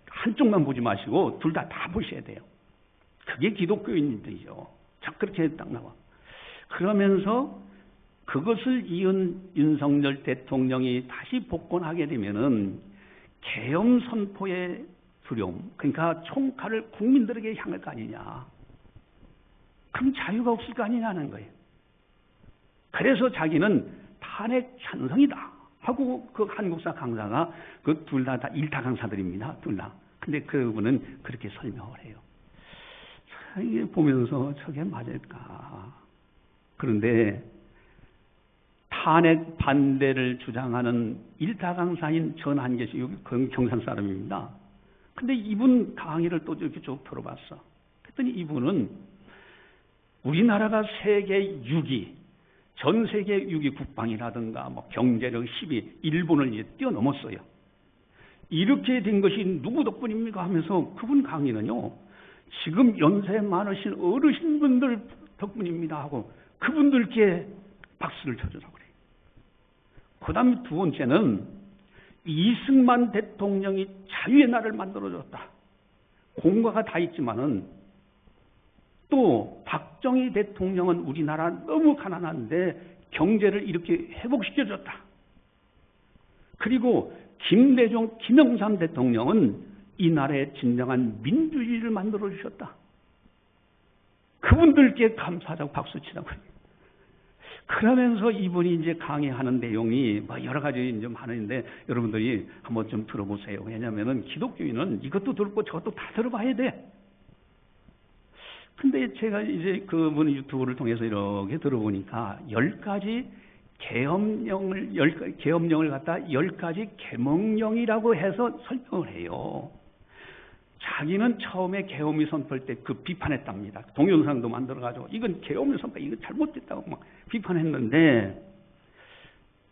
한쪽만 보지 마시고 둘 다 보셔야 돼요. 그게 기독교인들이죠. 자, 그렇게 딱 나와. 그러면서 그것을 이은 윤석열 대통령이 다시 복권하게 되면은 계엄 선포의 두려움, 그러니까 총칼을 국민들에게 향할 거 아니냐. 그럼 자유가 없을 거 아니냐는 거예요. 그래서 자기는 탄핵 찬성이다 하고 그 한국사 강사가 그 둘 다 일타 강사들입니다. 둘 다. 근데 그분은 그렇게 설명을 해요. 자, 이게 보면서 저게 맞을까? 그런데 탄핵 반대를 주장하는 일타 강사인 전한계시, 여기 경산 사람입니다. 근데 이분 강의를 또 이렇게 쭉 들어봤어. 그랬더니 이분은 우리나라가 세계 6위, 전 세계 6위 국방이라든가 뭐 경제력 10위, 일본을 이제 뛰어넘었어요. 이렇게 된 것이 누구 덕분입니까? 하면서 그분 강의는요, 지금 연세 많으신 어르신분들 덕분입니다 하고 그분들께 박수를 쳐주라고 그래요. 그 다음에 두 번째는 이승만 대통령이 자유의 날을 만들어줬다. 공과가 다 있지만은 또 박정희 대통령은 우리나라 너무 가난한데 경제를 이렇게 회복시켜줬다. 그리고 김대중, 김영삼 대통령은 이 나라의 진정한 민주주의를 만들어주셨다. 그분들께 감사하자고 박수치라고 해요. 그러면서 이분이 이제 강의하는 내용이 뭐 여러 가지 이제 많은데 여러분들이 한번 좀 들어보세요. 왜냐하면은 기독교인은 이것도 들고 저것도 다 들어봐야 돼. 근데 제가 이제 그분 유튜브를 통해서 이렇게 들어보니까 10가지 계엄령을 갖다 10가지 계몽령이라고 해서 설명을 해요. 자기는 처음에 계엄이 선포할 때 그 비판했답니다. 동영상도 만들어가지고 이건 계엄이 선포, 이거 잘못됐다고 막 비판했는데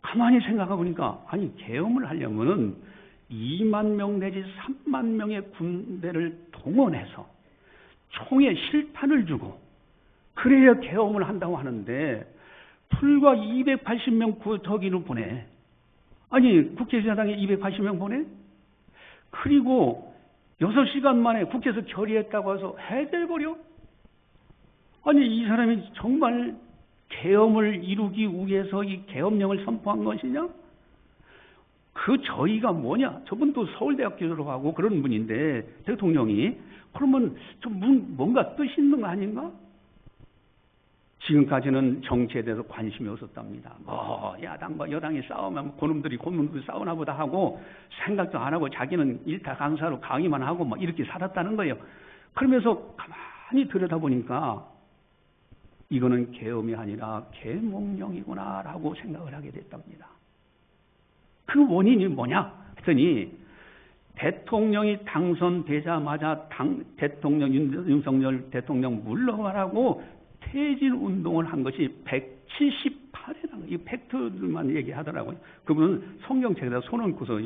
가만히 생각해 보니까 아니 계엄을 하려면은 2만 명 내지 3만 명의 군대를 동원해서 총에 실탄을 주고 그래야 계엄을 한다고 하는데 불과 280명 저기로 보내. 아니 국회의사당에 280명 보내? 그리고 6시간 만에 국회에서 결의했다고 해서 해제해버려? 아니 이 사람이 정말 계엄을 이루기 위해서 이 계엄령을 선포한 것이냐? 그 저희가 뭐냐? 저분도 서울대학교 졸업하고 그런 분인데 대통령이 그러면 좀 뭔가 뜻이 있는 거 아닌가? 지금까지는 정치에 대해서 관심이 없었답니다. 뭐 야당과 여당이 싸우면 고놈들이 싸우나 보다 하고 생각도 안 하고 자기는 일타 강사로 강의만 하고 뭐 이렇게 살았다는 거예요. 그러면서 가만히 들여다보니까 이거는 계엄이 아니라 계몽령이구나라고 생각을 하게 됐답니다. 그 원인이 뭐냐 했더니 대통령이 당선되자마자 윤석열 대통령 물러가라고 퇴진 운동을 한 것이 178회라는 이 팩트들만 얘기하더라고요. 그분은 성경책에다 손 얹고서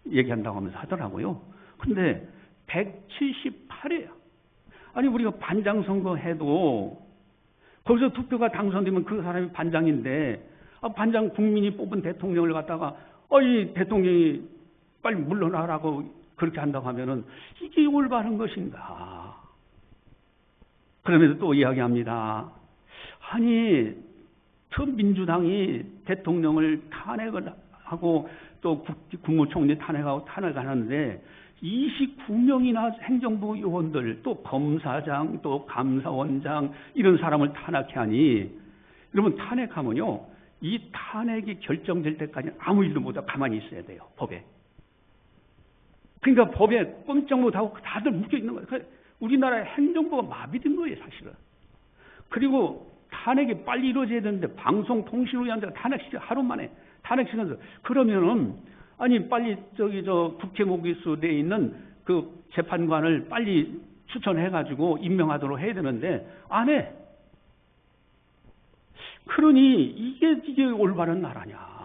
얘기한다고 하면서 하더라고요. 근데 178회야. 아니 우리가 반장 선거 해도 거기서 투표가 당선되면 그 사람이 반장인데 반장 국민이 뽑은 대통령을 갖다가 이 대통령이 빨리 물러나라고 그렇게 한다고 하면은 이게 올바른 것인가? 그러면서 또 이야기합니다. 아니, 저 민주당이 대통령을 탄핵을 하고 또 국무총리 탄핵하고 탄핵하는데 29명이나 행정부 요원들 또 검사장 또 감사원장 이런 사람을 탄핵해 하니 여러분 탄핵하면요 이 탄핵이 결정될 때까지 아무 일도 못하고 가만히 있어야 돼요. 법에. 그러니까 법에 꼼짝 못하고 다들 묶여있는 거예요. 우리나라의 행정부가 마비된 거예요, 사실은. 그리고 탄핵이 빨리 이루어져야 되는데 방송통신위원회가 탄핵시켜 하루 만에 탄핵시켜서 그러면은 아니 빨리 국회 모기수대에 있는 그 재판관을 빨리 추천해가지고 임명하도록 해야 되는데 안 해. 그러니 이게 올바른 나라냐.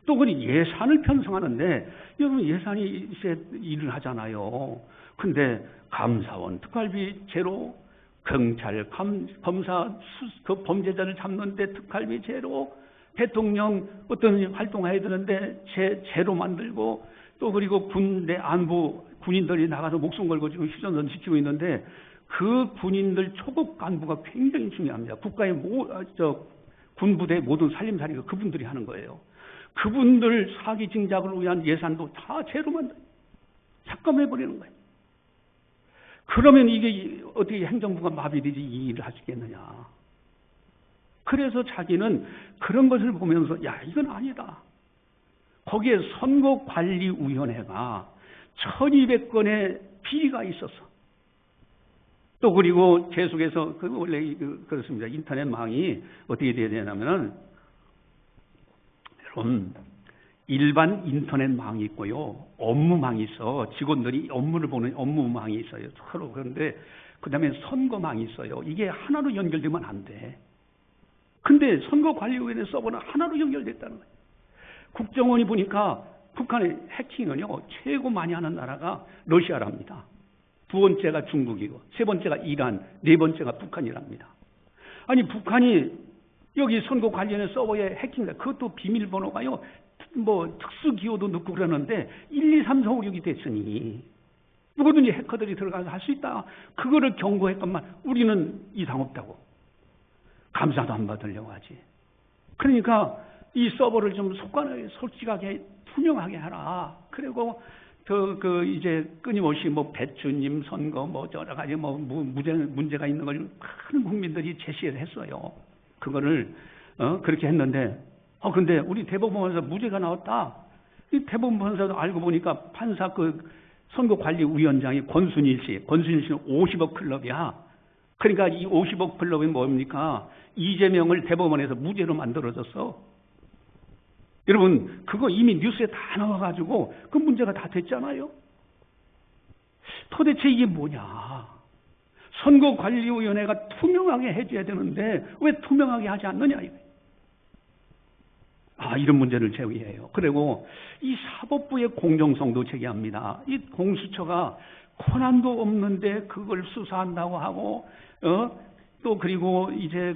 또 그니 예산을 편성하는데 여러분 예산이 있어야 일을 하잖아요. 근데 감사원 특활비 제로, 경찰 검사 그 범죄자를 잡는데 특활비 제로, 대통령 어떤 활동해야 되는데 제로 만들고 또 그리고 군대 안보 군인들이 나가서 목숨 걸고 지금 휴전선 지키고 있는데 그 군인들 초급 간부가 굉장히 중요합니다. 국가의 군부대 모든 살림살이가 그분들이 하는 거예요. 그분들 사기 진작을 위한 예산도 다 제로 만들어 삭감해버리는 거예요. 그러면 이게 어떻게 행정부가 마비되지 이 일을 할 수 있겠느냐. 그래서 자기는 그런 것을 보면서 야 이건 아니다. 거기에 선거관리위원회가 1200건의 비리가 있었어. 또 그리고 계속해서 원래 그렇습니다. 인터넷 망이 어떻게 돼야 되냐면은 여러분 일반 인터넷 망이 있고요. 업무망이 있어. 직원들이 업무를 보는 업무망이 있어요. 서로. 그런데 그다음에 선거망이 있어요. 이게 하나로 연결되면 안 돼. 근데 선거관리위원회 서버는 하나로 연결됐다는 거예요. 국정원이 보니까 북한의 해킹은요. 최고 많이 하는 나라가 러시아랍니다. 두 번째가 중국이고 세 번째가 이란, 네 번째가 북한이랍니다. 아니 북한이 여기 선거관리위원회 서버에 해킹, 그것도 비밀번호가요. 뭐 특수기호도 넣고 그러는데 1, 2, 3, 4, 5, 6이 됐으니 누구든지 해커들이 들어가서 할 수 있다. 그거를 경고했건만 우리는 이상 없다고. 감사도 안 받으려고 하지. 그러니까 이 서버를 좀 속관하게 솔직하게 투명하게 하라. 그리고 이제 끊임없이 뭐 배추님 선거 뭐 여러 가지 뭐 문제가 있는 걸 많은 국민들이 제시를 했어요. 그거를 그렇게 했는데 근데 우리 대법원에서 무죄가 나왔다. 이 대법원에서도 알고 보니까 판사 선거관리위원장이 권순일 씨는 50억 클럽이야. 그러니까 이 50억 클럽이 뭡니까? 이재명을 대법원에서 무죄로 만들어졌어. 여러분 그거 이미 뉴스에 다 나와가지고 그 문제가 다 됐잖아요. 도대체 이게 뭐냐? 선거관리위원회가 투명하게 해줘야 되는데 왜 투명하게 하지 않느냐 이거. 이런 문제를 제기해요. 그리고 이 사법부의 공정성도 제기합니다. 이 공수처가 권한도 없는데 그걸 수사한다고 하고, 또 그리고 이제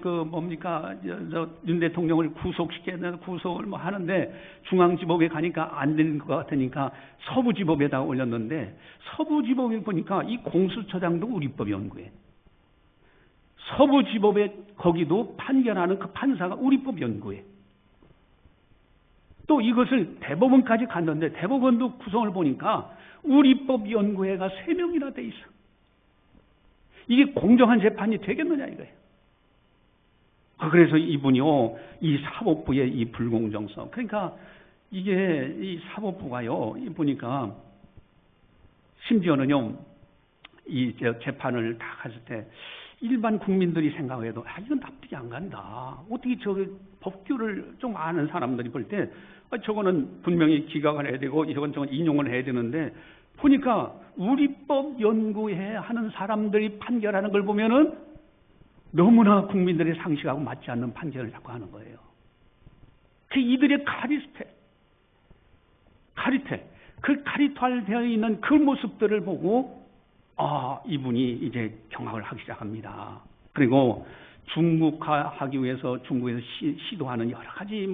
윤 대통령을 구속시켜야 되는 구속을 뭐 하는데 중앙지법에 가니까 안 되는 것 같으니까 서부지법에다가 올렸는데 서부지법에 보니까 이 공수처장도 우리법 연구해. 서부지법에 거기도 판결하는 그 판사가 우리법 연구해. 또 이것을 대법원까지 갔는데 대법원도 구성을 보니까 우리법 연구회가 3명이나 돼 있어. 이게 공정한 재판이 되겠느냐 이거예요. 그래서 이분이요, 이 사법부의 이 불공정성. 그러니까 이게 이 사법부가요, 보니까 심지어는요, 이 재판을 다 갔을 때 일반 국민들이 생각해도 이건 납득이 안 간다. 어떻게 법규를 좀 아는 사람들이 볼 때 저거는 분명히 기각을 해야 되고 저건 인용을 해야 되는데 보니까 우리법 연구회 하는 사람들이 판결하는 걸 보면은 너무나 국민들의 상식하고 맞지 않는 판결을 자꾸 하는 거예요. 그 이들의 그 카리탈되어 있는 그 모습들을 보고 이분이 이제 경악을 하기 시작합니다. 그리고 중국화하기 위해서 중국에서 시도하는 여러 가지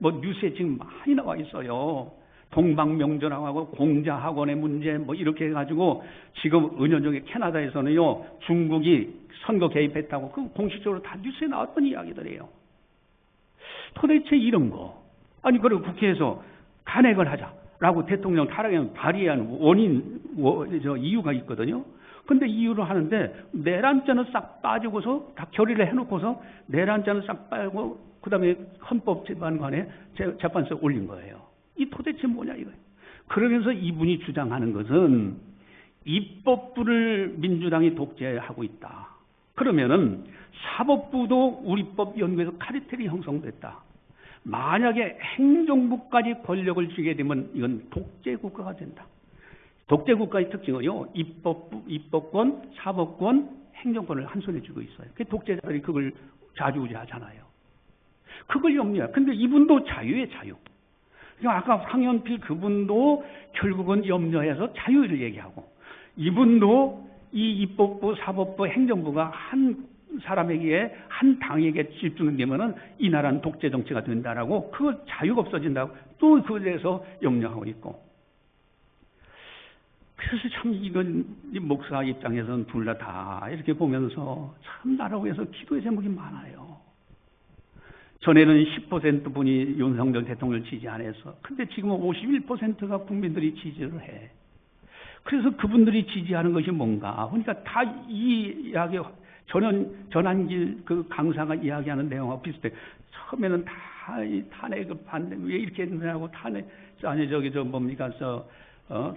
뉴스에 지금 많이 나와 있어요. 동방명전하고 공자학원의 문제 이렇게 해가지고 지금 은연중에 캐나다에서는요 중국이 선거 개입했다고 그 공식적으로 다 뉴스에 나왔던 이야기들이에요. 도대체 이런 거 그리고 국회에서 탄핵을 하자라고 대통령 타락에 발의한 이유가 있거든요. 근데 이유를 하는데 내란죄는 싹 빠지고서 다 결의를 해놓고서 내란죄는 싹 빠지고 그다음에 헌법재판관에 재판소에 올린 거예요. 이 도대체 뭐냐 이거예요. 그러면서 이분이 주장하는 것은 입법부를 민주당이 독재하고 있다. 그러면은 사법부도 우리법 연구에서 카르텔이 형성됐다. 만약에 행정부까지 권력을 쥐게 되면 이건 독재국가가 된다. 독재국가의 특징은요, 입법권, 사법권, 행정권을 한 손에 쥐고 있어요. 그 독재자들이 그걸 좌지우지하잖아요. 그걸 염려해요. 근데 이분도 자유의 자유. 아까 황현필 그분도 결국은 염려해서 자유를 얘기하고, 이분도 이 입법부, 사법부, 행정부가 한 사람에게, 한 당에게 집중되면은 이 나라는 독재 정치가 된다라고, 그 자유가 없어진다고 또 그에 대해서 염려하고 있고. 그래서 참 이건 이 목사 입장에서는 둘 다 이렇게 보면서 참 나라를 위해서 기도의 제목이 많아요. 전에는 10% 분이 윤석열 대통령을 지지 안 했어. 근데 지금은 51%가 국민들이 지지를 해. 그래서 그분들이 지지하는 것이 뭔가? 그러니까 다 이 이야기, 전한길 그 강사가 이야기하는 내용하고 비슷해. 처음에는 다 이 탄핵을 반대, 왜 이렇게 했느냐고 탄핵, 아니,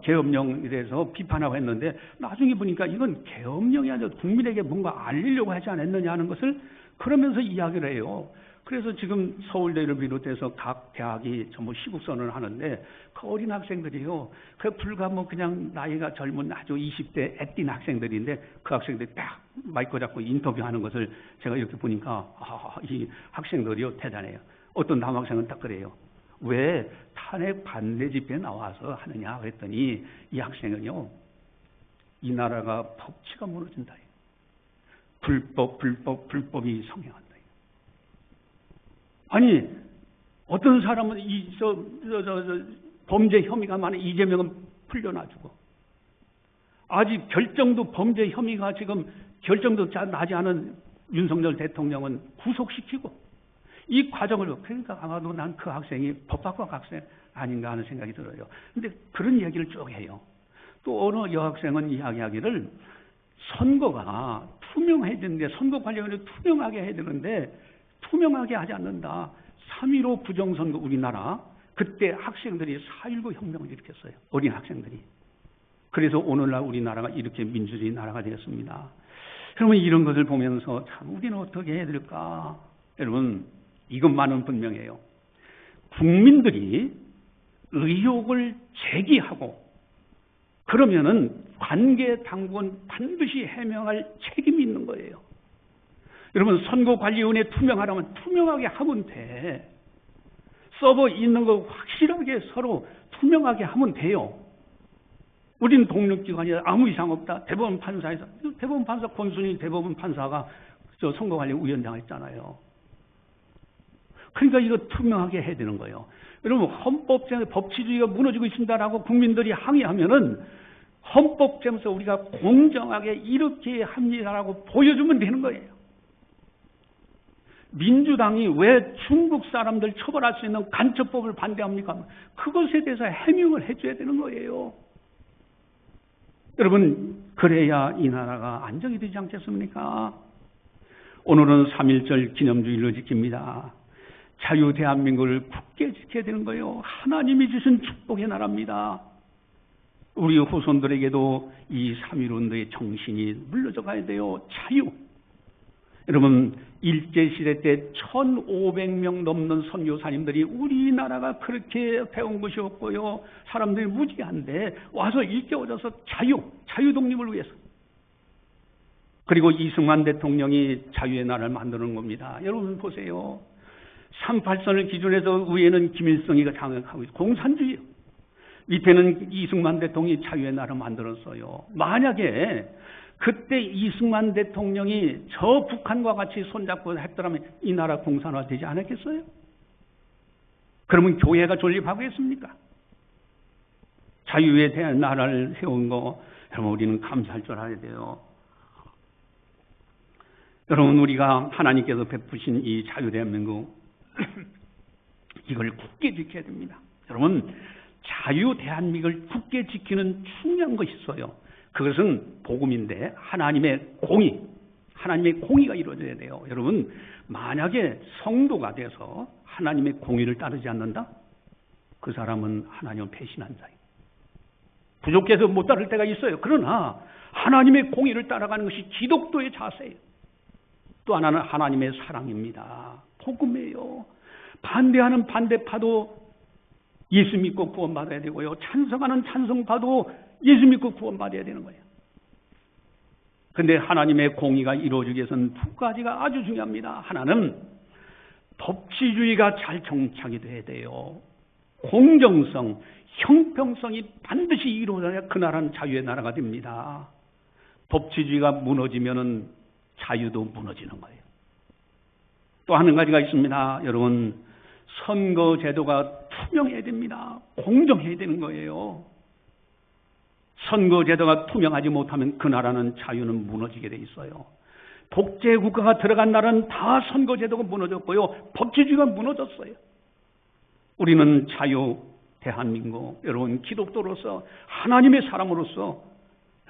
계엄령에 대해서 비판하고 했는데, 나중에 보니까 이건 계엄령이 아니라 국민에게 뭔가 알리려고 하지 않았느냐 하는 것을 그러면서 이야기를 해요. 그래서 지금 서울대를 비롯해서 각 대학이 전부 시국선언을 하는데, 그 어린 학생들이요. 그 불과 그냥 나이가 젊은 아주 20대 애띤 학생들인데, 그 학생들이 딱 마이크 잡고 인터뷰하는 것을 제가 이렇게 보니까, 이 학생들이요. 대단해요. 어떤 남학생은 딱 그래요. 왜 탄핵 반대 집회에 나와서 하느냐 그랬더니, 이 학생은요, 이 나라가 법치가 무너진다. 불법이 성행한다. 아니, 어떤 사람은 범죄 혐의가 많은 이재명은 풀려놔주고, 아직 범죄 혐의가 지금 결정도 나지 않은 윤석열 대통령은 구속시키고, 이 과정을, 그러니까 아마도 난 그 학생이 법학과 학생 아닌가 하는 생각이 들어요. 근데 그런 얘기를 쭉 해요. 또 어느 여학생은 이야기하기를, 선거가 투명해야 되는데, 선거 관리위원회 투명하게 해야 되는데, 투명하게 하지 않는다. 3.15 부정선거 우리나라, 그때 학생들이 4.19 혁명을 일으켰어요. 어린 학생들이. 그래서 오늘날 우리나라가 이렇게 민주주의 나라가 되었습니다. 그러면 이런 것을 보면서 참 우리는 어떻게 해야 될까? 여러분, 이것만은 분명해요. 국민들이 의혹을 제기하고 그러면은 관계 당국은 반드시 해명할 책임이 있는 거예요. 여러분, 선거관리위원회 투명하려면 투명하게 하면 돼. 서버 있는 거 확실하게 서로 투명하게 하면 돼요. 우린 독립기관이라 아무 이상 없다. 대법원 판사에서, 대법원 판사 권순일 대법원 판사가 선거관리위원장 했잖아요. 그러니까 이거 투명하게 해야 되는 거예요. 여러분, 헌법제에서 법치주의가 무너지고 있습니다라고 국민들이 항의하면은 헌법제에서 우리가 공정하게 이렇게 합니다라고 보여주면 되는 거예요. 민주당이 왜 중국 사람들 처벌할 수 있는 간첩법을 반대합니까? 그것에 대해서 해명을 해줘야 되는 거예요. 여러분, 그래야 이 나라가 안정이 되지 않겠습니까? 오늘은 3.1절 기념주일로 지킵니다. 자유 대한민국을 굳게 지켜야 되는 거예요. 하나님이 주신 축복의 나라입니다. 우리 후손들에게도 이 3.1운동의 정신이 물려져 가야 돼요. 자유. 여러분, 일제시대 때 1,500명 넘는 선교사님들이 우리나라가 그렇게 배운 것이 없고요. 사람들이 무지한데 와서 일깨워져서 자유 독립을 위해서. 그리고 이승만 대통령이 자유의 나라를 만드는 겁니다. 여러분 보세요. 38선을 기준해서 위에는 김일성이가 장악하고 있고 공산주의. 밑에는 이승만 대통령이 자유의 나라를 만들었어요. 만약에 그때 이승만 대통령이 저 북한과 같이 손잡고 했더라면 이 나라 공산화 되지 않았겠어요? 그러면 교회가 존립하겠습니까? 자유에 대한 나라를 세운 거, 여러분 우리는 감사할 줄 알아야 돼요. 여러분, 우리가 하나님께서 베푸신 이 자유 대한민국, 이걸 굳게 지켜야 됩니다. 여러분, 자유 대한민국을 굳게 지키는 중요한 것이 있어요. 그것은 복음인데 하나님의 공의가 이루어져야 돼요. 여러분, 만약에 성도가 돼서 하나님의 공의를 따르지 않는다? 그 사람은 하나님을 배신한 자예요. 부족해서 못 따를 때가 있어요. 그러나 하나님의 공의를 따라가는 것이 기독교의 자세예요. 또 하나는 하나님의 사랑입니다. 복음이에요. 반대하는 반대파도 예수 믿고 구원받아야 되고요. 찬성하는 찬성파도 예수 믿고 구원받아야 되는 거예요. 그런데 하나님의 공의가 이루어지기 위해서는 두 가지가 아주 중요합니다. 하나는 법치주의가 잘 정착이 돼야 돼요. 공정성, 형평성이 반드시 이루어져야 그 나라는 자유의 나라가 됩니다. 법치주의가 무너지면은 자유도 무너지는 거예요. 또 한 가지가 있습니다. 여러분, 선거제도가 투명해야 됩니다. 공정해야 되는 거예요. 선거제도가 투명하지 못하면 그 나라는 자유는 무너지게 돼 있어요. 독재 국가가 들어간 나라는 다 선거제도가 무너졌고요. 법치주의가 무너졌어요. 우리는 자유 대한민국, 여러분 기독교로서 하나님의 사람으로서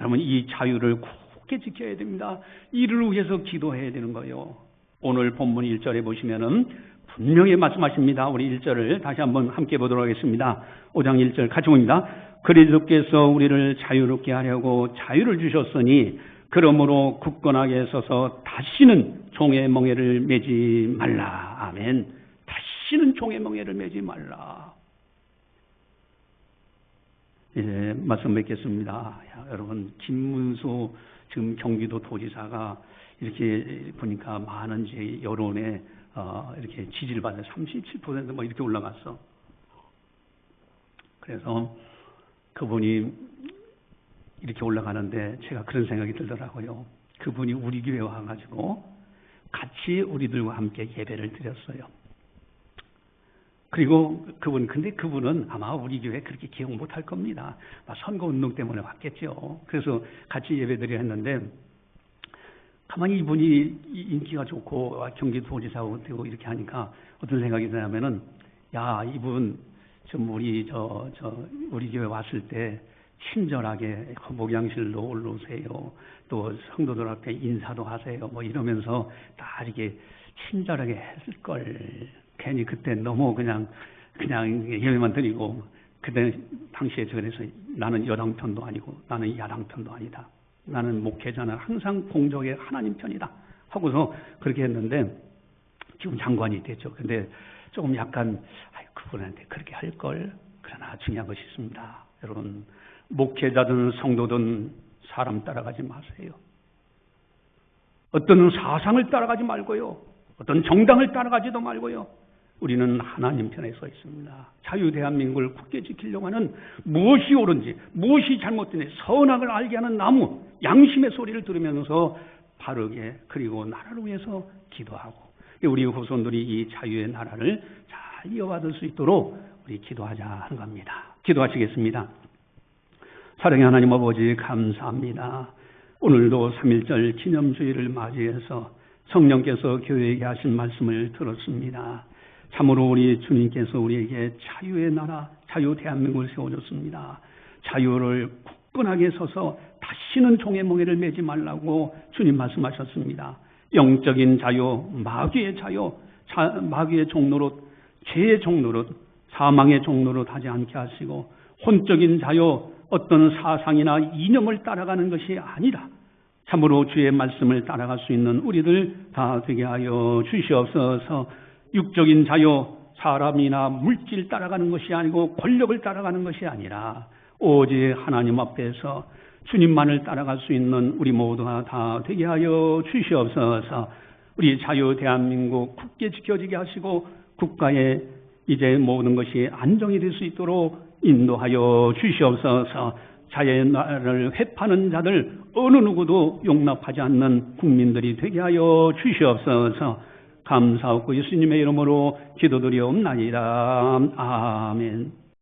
여러분 이 자유를 굳게 지켜야 됩니다. 이를 위해서 기도해야 되는 거예요. 오늘 본문 1절에 보시면은 분명히 말씀하십니다. 우리 1절을 다시 한번 함께 보도록 하겠습니다. 5장 1절 같이 봅니다. 그리스도께서 우리를 자유롭게 하려고 자유를 주셨으니 그러므로 굳건하게 서서 다시는 종의 멍에를 매지 말라. 아멘. 다시는 종의 멍에를 매지 말라. 이제 말씀 맺겠습니다. 여러분 김문수 지금 경기도 도지사가 이렇게 보니까 많은 여론에 이렇게 지지를 받아요. 37% 뭐 이렇게 올라갔어. 그래서 그분이 이렇게 올라가는데 제가 그런 생각이 들더라고요. 그분이 우리 교회에 와가지고 같이 우리들과 함께 예배를 드렸어요. 그리고 근데 그분은 아마 우리 교회 그렇게 기억 못할 겁니다. 선거운동 때문에 왔겠죠. 그래서 같이 예배드려 했는데 가만히 이분이 인기가 좋고 경기도지사가 되고 이렇게 하니까 어떤 생각이 드냐면은 야 이분 좀 우리 교회 왔을 때 친절하게 목양실로 올라오세요. 또 성도들 앞에 인사도 하세요. 뭐 이러면서 다 이렇게 친절하게 했을 걸. 괜히 그때 너무 그냥 예배만 드리고 그때 당시에 그래서 나는 여당 편도 아니고 나는 야당 편도 아니다. 나는 목회자는 항상 공적의 하나님 편이다. 하고서 그렇게 했는데 지금 장관이 됐죠. 근데 조금 약간 그분한테 그렇게 할 걸. 그러나 중요한 것이 있습니다. 여러분 목회자든 성도든 사람 따라가지 마세요. 어떤 사상을 따라가지 말고요. 어떤 정당을 따라가지도 말고요. 우리는 하나님 편에 서 있습니다. 자유 대한민국을 굳게 지키려고 하는 무엇이 옳은지 무엇이 잘못된지 선악을 알게 하는 나무 양심의 소리를 들으면서 바르게 그리고 나라를 위해서 기도하고 우리 후손들이 이 자유의 나라를 잘 이어받을 수 있도록 우리 기도하자 하는 겁니다. 기도하시겠습니다. 사랑의 하나님 아버지 감사합니다. 오늘도 3.1절 기념주일을 맞이해서 성령께서 교회에게 하신 말씀을 들었습니다. 참으로 우리 주님께서 우리에게 자유의 나라, 자유 대한민국을 세워줬습니다. 자유를 굳건하게 서서 다시는 종의 멍에를 매지 말라고 주님 말씀하셨습니다. 영적인 자유, 마귀의 자유, 마귀의 종노릇, 죄의 종노릇, 사망의 종노릇 하지 않게 하시고 혼적인 자유, 어떤 사상이나 이념을 따라가는 것이 아니라 참으로 주의 말씀을 따라갈 수 있는 우리들 다 되게 하여 주시옵소서. 육적인 자유, 사람이나 물질 따라가는 것이 아니고 권력을 따라가는 것이 아니라 오직 하나님 앞에서 주님만을 따라갈 수 있는 우리 모두가 다 되게 하여 주시옵소서. 우리 자유 대한민국 굳게 지켜지게 하시고 국가의 이제 모든 것이 안정이 될 수 있도록 인도하여 주시옵소서. 자유의 나라를 회파하는 자들 어느 누구도 용납하지 않는 국민들이 되게 하여 주시옵소서. 감사하고 예수님의 이름으로 기도드리옵나이다. 아멘.